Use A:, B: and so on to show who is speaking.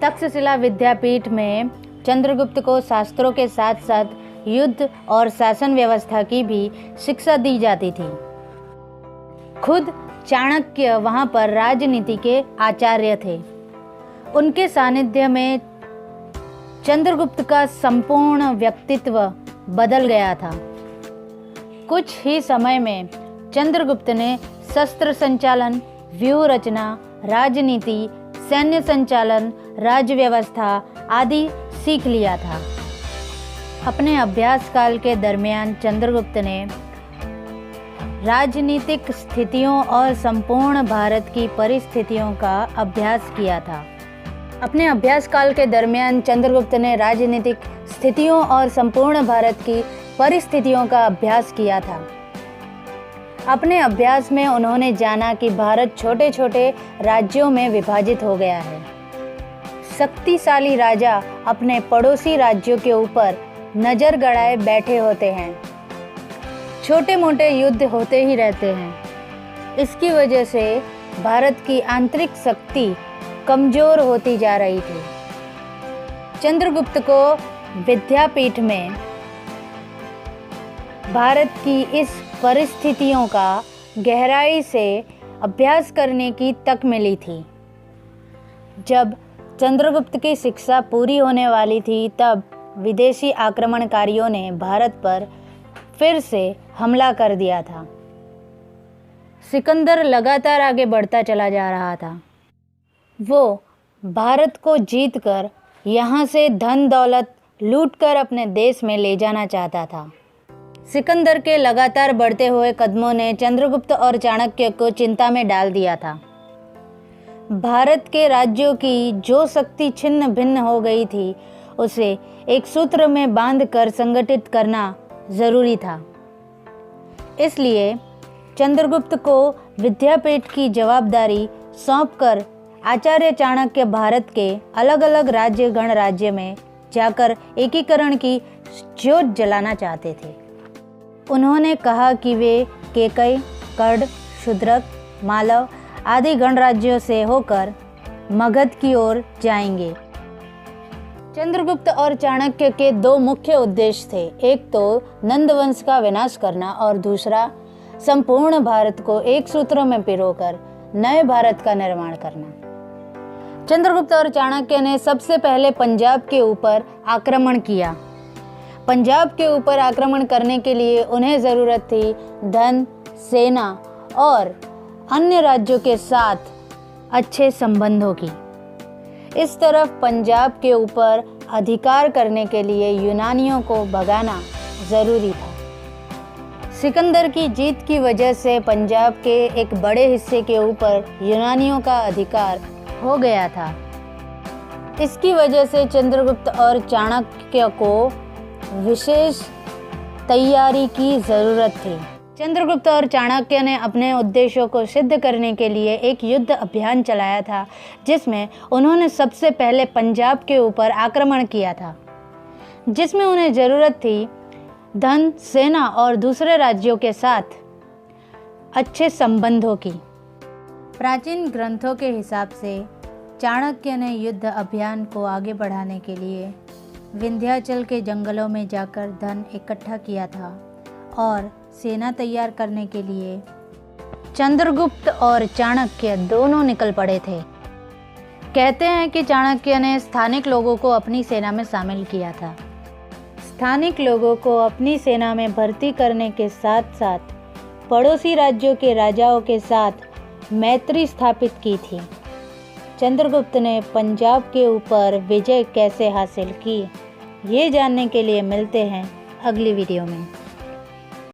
A: तक्षशिला विद्यापीठ में चंद्रगुप्त को शास्त्रों के साथ साथ युद्ध और शासन व्यवस्था की भी शिक्षा दी जाती थी। खुद चाणक्य वहाँ पर राजनीति के आचार्य थे। उनके सानिध्य में चंद्रगुप्त का संपूर्ण व्यक्तित्व बदल गया था। कुछ ही समय में चंद्रगुप्त ने शस्त्र संचालन, व्यूह रचना, राजनीति, सैन्य संचालन, राज्य व्यवस्था आदि सीख लिया था। अपने अभ्यास काल के दरमियान चंद्रगुप्त ने राजनीतिक स्थितियों और संपूर्ण भारत की परिस्थितियों का अभ्यास किया था। अपने अभ्यास काल के दरमियान चंद्रगुप्त ने राजनीतिक स्थितियों और संपूर्ण भारत की परिस्थितियों का अभ्यास किया था। अपने अभ्यास में उन्होंने जाना कि भारत छोटे छोटे राज्यों में विभाजित हो गया है। शक्तिशाली राजा अपने पड़ोसी राज्यों के ऊपर नजर गड़ाए बैठे होते हैं। छोटे मोटे युद्ध होते ही रहते हैं। इसकी वजह से भारत की आंतरिक शक्ति कमजोर होती जा रही थी। चंद्रगुप्त को विद्यापीठ में भारत की इस परिस्थितियों का गहराई से अभ्यास करने की तक मिली थी। जब चंद्रगुप्त की शिक्षा पूरी होने वाली थी तब विदेशी आक्रमणकारियों ने भारत पर फिर से हमला कर दिया था। सिकंदर लगातार आगे बढ़ता चला जा रहा था। वो भारत को जीतकर यहाँ से धन दौलत लूटकर अपने देश में ले जाना चाहता था। सिकंदर के लगातार बढ़ते हुए कदमों ने चंद्रगुप्त और चाणक्य को चिंता में डाल दिया था। भारत के राज्यों की जो शक्ति छिन्न भिन्न हो गई थी उसे एक सूत्र में बांधकर संगठित करना जरूरी था। इसलिए चंद्रगुप्त को विद्यापीठ की जवाबदारी सौंपकर आचार्य चाणक्य भारत के अलग अलग राज्य गणराज्य में जाकर एकीकरण की ज्योत जलाना चाहते थे। उन्होंने कहा कि वे केकई, कड़, शूद्रक, मालव आदि गणराज्यों से होकर मगध की ओर जाएंगे। चंद्रगुप्त और चाणक्य के दो मुख्य उद्देश्य थे। एक तो नंद वंश का विनाश करना और दूसरा संपूर्ण भारत को एक सूत्र में पिरोकर नए भारत का निर्माण करना। चंद्रगुप्त और चाणक्य ने सबसे पहले पंजाब के ऊपर आक्रमण किया। पंजाब के ऊपर आक्रमण करने के लिए उन्हें ज़रूरत थी धन, सेना और अन्य राज्यों के साथ अच्छे संबंधों की। इस तरफ पंजाब के ऊपर अधिकार करने के लिए यूनानियों को भगाना जरूरी था। सिकंदर की जीत की वजह से पंजाब के एक बड़े हिस्से के ऊपर यूनानियों का अधिकार हो गया था। इसकी वजह से चंद्रगुप्त और चाणक्य को विशेष तैयारी की ज़रूरत थी। चंद्रगुप्त और चाणक्य ने अपने उद्देश्यों को सिद्ध करने के लिए एक युद्ध अभियान चलाया था, जिसमें उन्होंने सबसे पहले पंजाब के ऊपर आक्रमण किया था, जिसमें उन्हें ज़रूरत थी धन, सेना और दूसरे राज्यों के साथ अच्छे संबंधों की। प्राचीन ग्रंथों के हिसाब से चाणक्य ने युद्ध अभियान को आगे बढ़ाने के लिए विंध्याचल के जंगलों में जाकर धन इकट्ठा किया था और सेना तैयार करने के लिए चंद्रगुप्त और चाणक्य दोनों निकल पड़े थे। कहते हैं कि चाणक्य ने स्थानिक लोगों को अपनी सेना में शामिल किया था। स्थानिक लोगों को अपनी सेना में भर्ती करने के साथ साथ पड़ोसी राज्यों के राजाओं के साथ मैत्री स्थापित की थी। चंद्रगुप्त ने पंजाब के ऊपर विजय कैसे हासिल की, ये जानने के लिए मिलते हैं अगली वीडियो में।